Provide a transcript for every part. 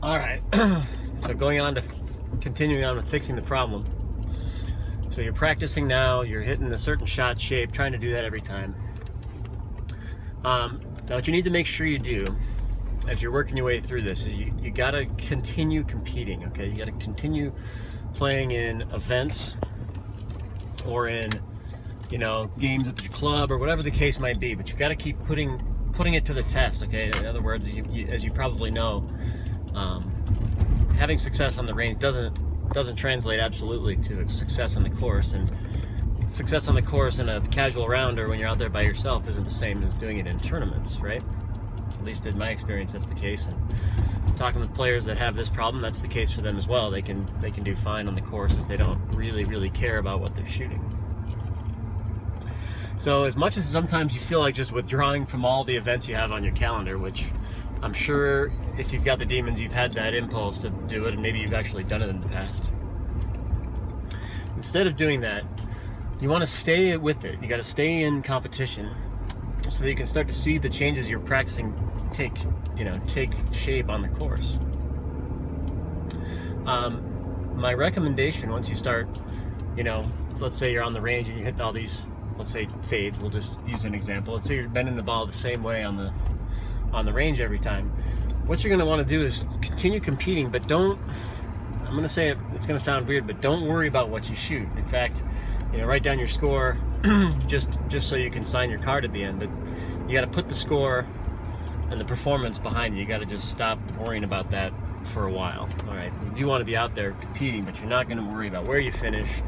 All right, so going on to continuing on with fixing the problem. So you're practicing now, you're hitting a certain shot shape, trying to do that every time. Now what you need to make sure you do as you're working your way through this is you gotta continue competing, okay? You gotta continue playing in events or in, you know, games at the club or whatever the case might be, but you gotta keep putting it to the test, okay? In other words, as you probably know, having success on the range doesn't translate absolutely to success on the course, and success on the course in a casual round or when you're out there by yourself isn't the same as doing it in tournaments, right? At least in my experience, that's the case. And talking with players that have this problem, that's the case for them as well. They can do fine on the course if they don't really care about what they're shooting. So as much as sometimes you feel like just withdrawing from all the events you have on your calendar, which I'm sure if you've got the demons, you've had that impulse to do it, and maybe you've actually done it in the past. Instead of doing that, you want to stay with it. You got to stay in competition so that you can start to see the changes you're practicing take shape on the course. My recommendation, once you start, let's say you're on the range and you're hitting all these, let's say fades, we'll just use an example. Let's say you're bending the ball the same way on the range every time. What you're going to want to do is continue competing, but don't, I'm going to say it's going to sound weird, but don't worry about what you shoot. In fact, write down your score just so you can sign your card at the end, but you got to put the score and the performance behind you. You got to just stop worrying about that for a while. All right, you do want to be out there competing, but you're not going to worry about where you finish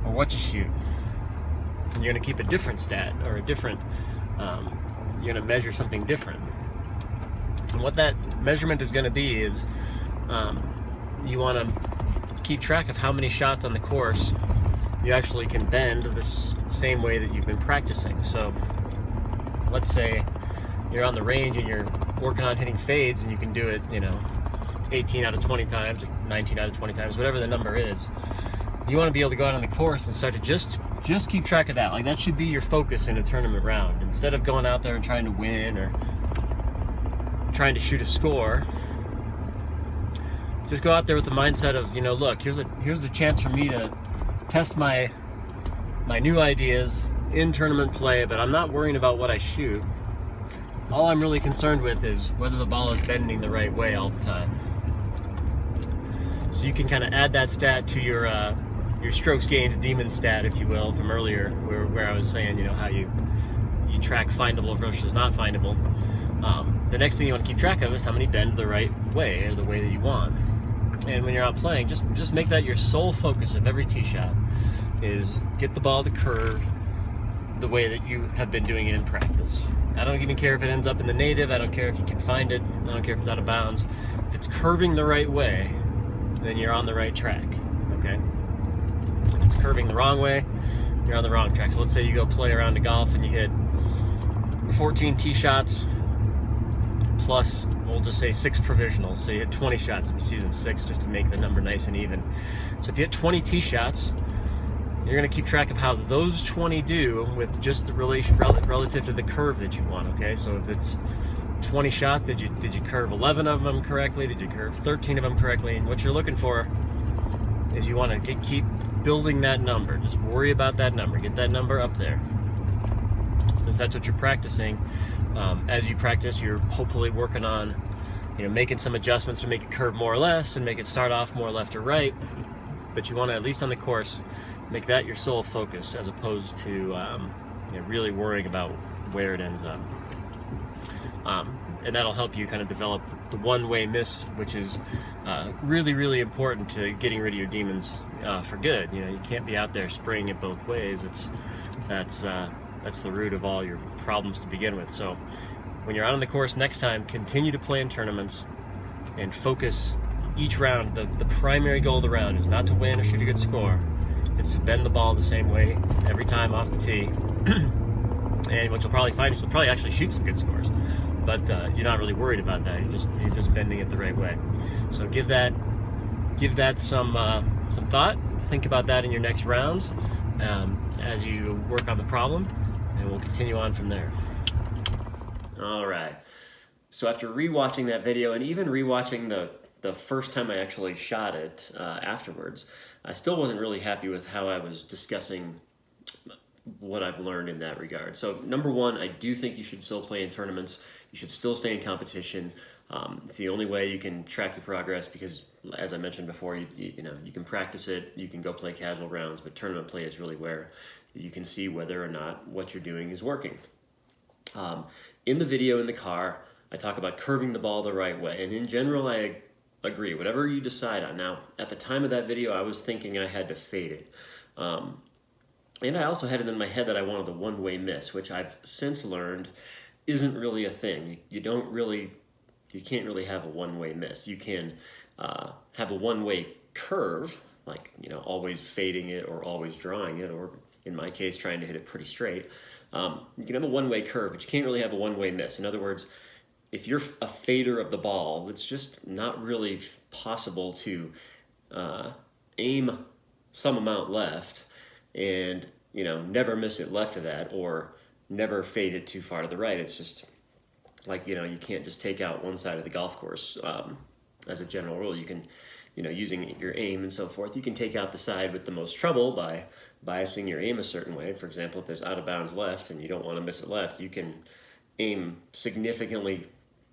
or what you shoot. And you're going to keep a different stat or a different, you're going to measure something different. And what that measurement is going to be is you want to keep track of how many shots on the course you actually can bend this same way that you've been practicing. So let's say you're on the range and you're working on hitting fades and you can do it, 18 out of 20 times, 19 out of 20 times, whatever the number is. You want to be able to go out on the course and start to just keep track of that. Like, that should be your focus in a tournament round. Instead of going out there and trying to win or trying to shoot a score, just go out there with the mindset of, look, here's a chance for me to test my new ideas in tournament play, but I'm not worrying about what I shoot. All I'm really concerned with is whether the ball is bending the right way all the time. So you can kind of add that stat to your strokes gained demon stat, if you will, from earlier, where I was saying, how you track findable versus not findable. The next thing you want to keep track of is how many bend the right way, or the way that you want. And when you're out playing, just make that your sole focus of every tee shot, is get the ball to curve the way that you have been doing it in practice. I don't even care if it ends up in the native, I don't care if you can find it, I don't care if it's out of bounds. If it's curving the right way, then you're on the right track, okay? If it's curving the wrong way, you're on the wrong track. So let's say you go play around to golf and you hit 14 tee shots plus, we'll just say 6 provisionals. So you hit 20 shots. I'm just using 6 just to make the number nice and even. So if you hit 20 tee shots, you're going to keep track of how those 20 do with just the relation relative to the curve that you want, okay? So if it's 20 shots, did you curve 11 of them correctly? Did you curve 13 of them correctly? And what you're looking for is you want to keep building that number. Just worry about that number. Get that number up there. Since that's what you're practicing, as you practice, you're hopefully working on, making some adjustments to make it curve more or less and make it start off more left or right. But you want to, at least on the course, make that your sole focus as opposed to really worrying about where it ends up. And that'll help you kind of develop the one-way miss, which is really important to getting rid of your demons for good. You can't be out there spraying it both ways. That's the root of all your problems to begin with. So when you're out on the course next time, continue to play in tournaments and focus each round. The primary goal of the round is not to win or shoot a good score. It's to bend the ball the same way every time off the tee. And what you'll probably find is you'll probably actually shoot some good scores, but you're not really worried about that. You're just bending it the right way. So give that some thought. Think about that in your next rounds as you work on the problem, and we'll continue on from there. All right. So after rewatching that video and even rewatching the the first time I actually shot it afterwards, I still wasn't really happy with how I was discussing what I've learned in that regard. So number one, I do think you should still play in tournaments. You should still stay in competition. It's the only way you can track your progress because, as I mentioned before, you know, you can practice it, you can go play casual rounds, but tournament play is really where you can see whether or not what you're doing is working. In the video in the car, I talk about curving the ball the right way, and in general, I agree. Whatever you decide on. Now, at the time of that video, I was thinking I had to fade it. And I also had it in my head that I wanted a one-way miss, which I've since learned isn't really a thing. You can't really have a one-way miss. You can have a one-way curve, like, you know, always fading it or always drawing it, or in my case, trying to hit it pretty straight. You can have a one-way curve, but you can't really have a one-way miss. In other words, if you're a fader of the ball, it's just not really possible to aim some amount left and, you know, never miss it left of that, or never fade it too far to the right. It's just like, you know, you can't just take out one side of the golf course. As a general rule, you can, you know, using your aim and so forth, you can take out the side with the most trouble by biasing your aim a certain way. For example, if there's out of bounds left and you don't want to miss it left, you can aim significantly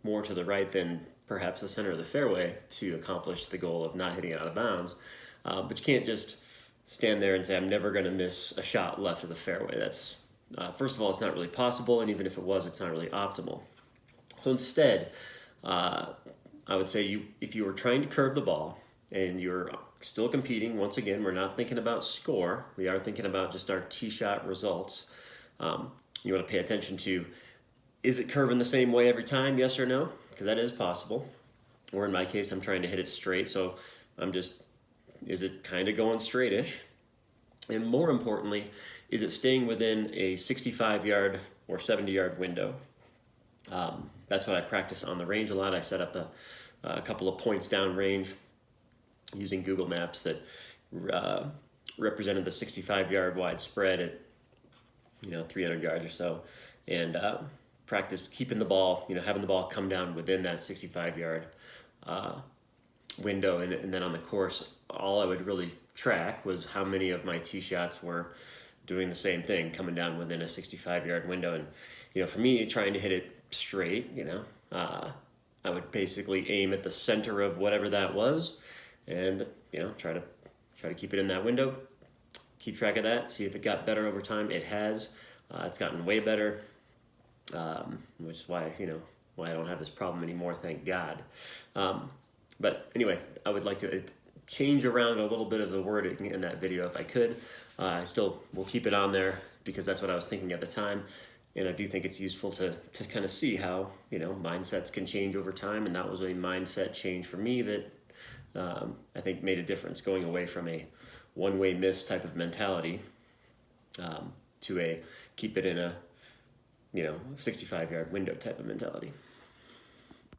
more to the right than perhaps the center of the fairway to accomplish the goal of not hitting it out of bounds. But you can't just stand there and say, I'm never going to miss a shot left of the fairway. That's, first of all, it's not really possible, and even if it was, it's not really optimal. So instead, I would say if you were trying to curve the ball and you're still competing, once again, we're not thinking about score. We are thinking about just our tee shot results. You want to pay attention to, is it curving the same way every time, yes or no? Because that is possible. Or in my case, I'm trying to hit it straight, so is it kind of going straightish? And more importantly, is it staying within a 65-yard or 70-yard window? That's what I practice on the range a lot. I set up a couple of points down range using Google Maps that represented the 65-yard wide spread at, you know, 300 yards or so, and practiced keeping the ball, you know, having the ball come down within that 65-yard window, and then on the course, all I would really track was how many of my tee shots were doing the same thing, coming down within a 65-yard window. And, you know, for me, trying to hit it straight, you know, I would basically aim at the center of whatever that was, and, you know, try to keep it in that window, keep track of that, see if it got better over time. It has. It's gotten way better, which is why, you know, why I don't have this problem anymore, thank God. But anyway, I would like to change around a little bit of the wording in that video if I could. I still will keep it on there because that's what I was thinking at the time. And I do think it's useful to kind of see how, you know, mindsets can change over time. And that was a mindset change for me that I think made a difference, going away from a one-way miss type of mentality to a keep it in a, you know, 65-yard window type of mentality.